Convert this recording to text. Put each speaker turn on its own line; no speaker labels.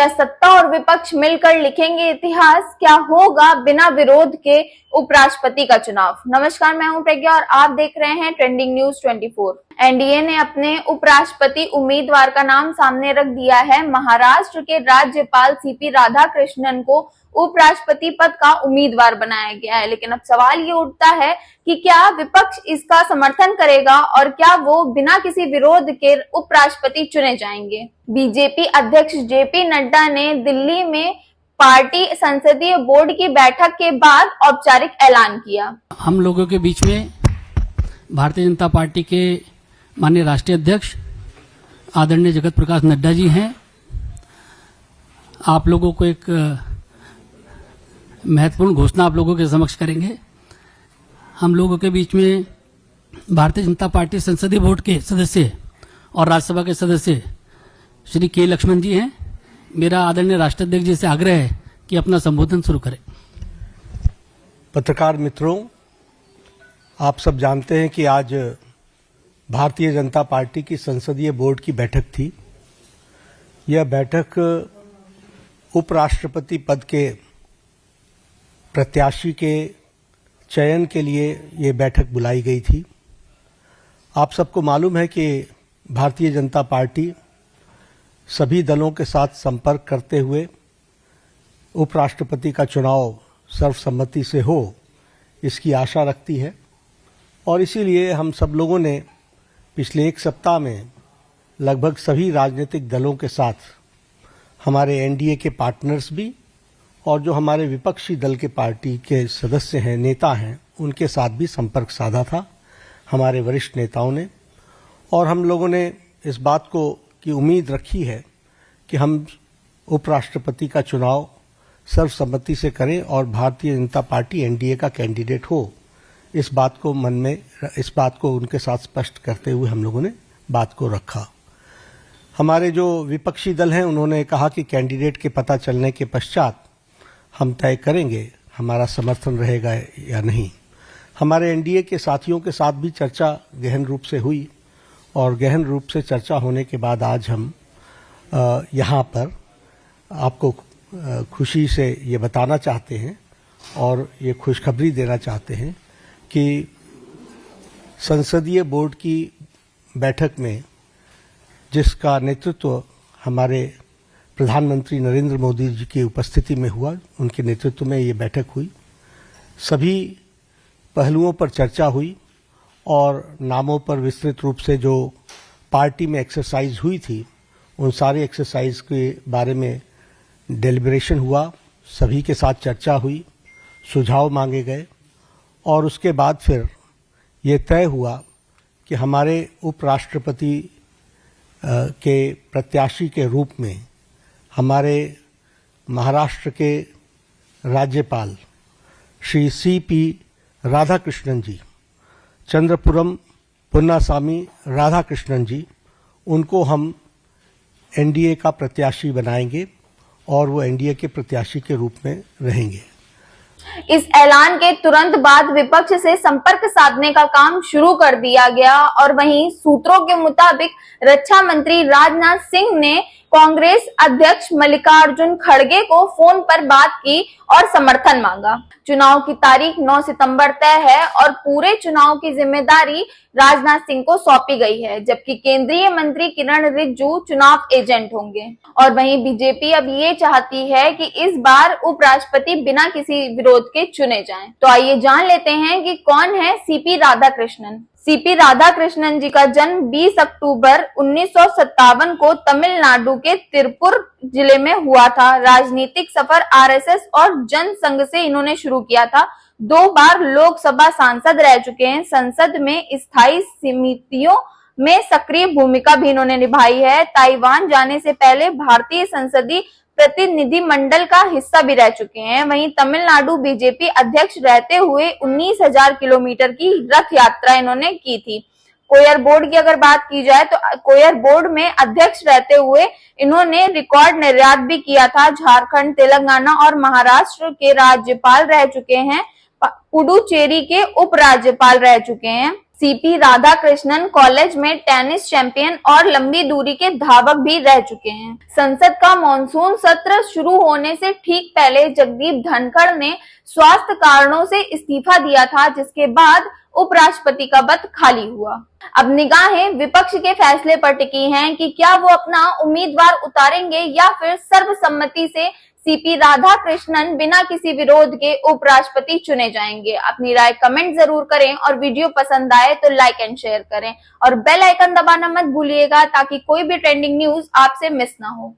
क्या सत्ता और विपक्ष मिलकर लिखेंगे इतिहास? क्या होगा बिना विरोध के उपराष्ट्रपति का चुनाव? नमस्कार, मैं हूं प्रज्ञा और आप देख रहे हैं ट्रेंडिंग न्यूज 24। एनडीए ने अपने उपराष्ट्रपति उम्मीदवार का नाम सामने रख दिया है। महाराष्ट्र के राज्यपाल सीपी राधाकृष्णन को उपराष्ट्रपति पद का उम्मीदवार बनाया गया है। लेकिन अब सवाल ये उठता है कि क्या विपक्ष इसका समर्थन करेगा और क्या वो बिना किसी विरोध के उपराष्ट्रपति चुने जाएंगे? बीजेपी अध्यक्ष जेपी नड्डा ने दिल्ली में पार्टी संसदीय बोर्ड की बैठक के बाद औपचारिक ऐलान किया।
हम लोगों के बीच में भारतीय जनता पार्टी के माननीय राष्ट्रीय अध्यक्ष आदरणीय जगत प्रकाश नड्डा जी हैं। आप लोगों को एक महत्वपूर्ण घोषणा आप लोगों के समक्ष करेंगे। हम लोगों के बीच में भारतीय जनता पार्टी संसदीय बोर्ड के सदस्य और राज्यसभा के सदस्य श्री के लक्ष्मण जी हैं। मेरा आदरणीय राष्ट्राध्यक्ष जी से आग्रह है कि अपना संबोधन शुरू करें।
पत्रकार मित्रों, आप सब जानते हैं कि आज भारतीय जनता पार्टी की संसदीय बोर्ड की बैठक थी। यह बैठक उपराष्ट्रपति पद के प्रत्याशी के चयन के लिए ये बैठक बुलाई गई थी। आप सबको मालूम है कि भारतीय जनता पार्टी सभी दलों के साथ संपर्क करते हुए उपराष्ट्रपति का चुनाव सर्वसम्मति से हो, इसकी आशा रखती है। और इसीलिए हम सब लोगों ने पिछले एक सप्ताह में लगभग सभी राजनीतिक दलों के साथ, हमारे एनडीए के पार्टनर्स भी और जो हमारे विपक्षी दल के पार्टी के सदस्य हैं, नेता हैं, उनके साथ भी संपर्क साधा था हमारे वरिष्ठ नेताओं ने। और हम लोगों ने इस बात को की उम्मीद रखी है कि हम उपराष्ट्रपति का चुनाव सर्वसम्मति से करें और भारतीय जनता पार्टी एनडीए का कैंडिडेट हो। इस बात को उनके साथ स्पष्ट करते हुए हम लोगों ने बात को रखा। हमारे जो विपक्षी दल हैं, उन्होंने कहा कि कैंडिडेट के पता चलने के पश्चात हम तय करेंगे हमारा समर्थन रहेगा या नहीं। हमारे एनडीए के साथियों के साथ भी चर्चा गहन रूप से हुई और गहन रूप से चर्चा होने के बाद आज हम यहाँ पर आपको खुशी से ये बताना चाहते हैं और ये खुशखबरी देना चाहते हैं कि संसदीय बोर्ड की बैठक में जिसका नेतृत्व हमारे प्रधानमंत्री नरेंद्र मोदी जी की उपस्थिति में हुआ, उनके नेतृत्व में ये बैठक हुई। सभी पहलुओं पर चर्चा हुई और नामों पर विस्तृत रूप से जो पार्टी में एक्सरसाइज हुई थी, उन सारे एक्सरसाइज के बारे में डेलिब्रेशन हुआ, सभी के साथ चर्चा हुई, सुझाव मांगे गए और उसके बाद फिर ये तय हुआ कि हमारे उपराष्ट्रपति के प्रत्याशी के रूप में हमारे महाराष्ट्र के राज्यपाल श्री सीपी राधाकृष्णन जी, चंद्रपुरम पुन्नासामी राधाकृष्णन जी, उनको हम एनडीए का प्रत्याशी बनाएंगे और वो एनडीए के प्रत्याशी के रूप में रहेंगे।
इस ऐलान के तुरंत बाद विपक्ष से संपर्क साधने का काम शुरू कर दिया गया और वहीं सूत्रों के मुताबिक रक्षा मंत्री राजनाथ सिंह ने कांग्रेस अध्यक्ष मल्लिकार्जुन खड़गे को फोन पर बात की और समर्थन मांगा। चुनाव की तारीख 9 सितंबर तय है और पूरे चुनाव की जिम्मेदारी राजनाथ सिंह को सौंपी गई है, जबकि केंद्रीय मंत्री किरण रिजिजू चुनाव एजेंट होंगे। और वहीं बीजेपी अब ये चाहती है कि इस बार उपराष्ट्रपति बिना किसी विरोध के चुने जाएं। तो आइए जान लेते हैं कि कौन है सीपी राधाकृष्णन। सीपी राधाकृष्णन जी का जन्म 20 अक्टूबर 1957 को तमिलनाडु के तिरुपुर जिले में हुआ था। राजनीतिक सफर आरएसएस और जनसंघ से इन्होंने शुरू किया था। 2 बार लोकसभा सांसद रह चुके हैं। संसद में स्थायी समितियों में सक्रिय भूमिका भी इन्होंने निभाई है। ताइवान जाने से पहले भारतीय संसदीय प्रतिनिधि मंडल का हिस्सा भी रह चुके हैं। वहीं तमिलनाडु बीजेपी अध्यक्ष रहते हुए 19,000 किलोमीटर की रथ यात्रा इन्होंने की थी। कोयर बोर्ड की अगर बात की जाए तो कोयर बोर्ड में अध्यक्ष रहते हुए इन्होंने रिकॉर्ड निर्यात भी किया था। झारखंड, तेलंगाना और महाराष्ट्र के राज्यपाल रह चुके हैं। पुडुचेरी के उपराज्यपाल रह चुके हैं। सीपी राधाकृष्णन कॉलेज में टेनिस चैंपियन और लंबी दूरी के धावक भी रह चुके हैं। संसद का मॉनसून सत्र शुरू होने से ठीक पहले जगदीप धनखड़ ने स्वास्थ्य कारणों से इस्तीफा दिया था, जिसके बाद उपराष्ट्रपति का पद खाली हुआ। अब निगाहें विपक्ष के फैसले पर टिकी हैं कि क्या वो अपना उम्मीदवार उतारेंगे या फिर सर्वसम्मति से सीपी राधाकृष्णन बिना किसी विरोध के उपराष्ट्रपति चुने जाएंगे। अपनी राय कमेंट जरूर करें और वीडियो पसंद आए तो लाइक एंड शेयर करें और बेल आइकन दबाना मत भूलिएगा ताकि कोई भी ट्रेंडिंग न्यूज आपसे मिस ना हो।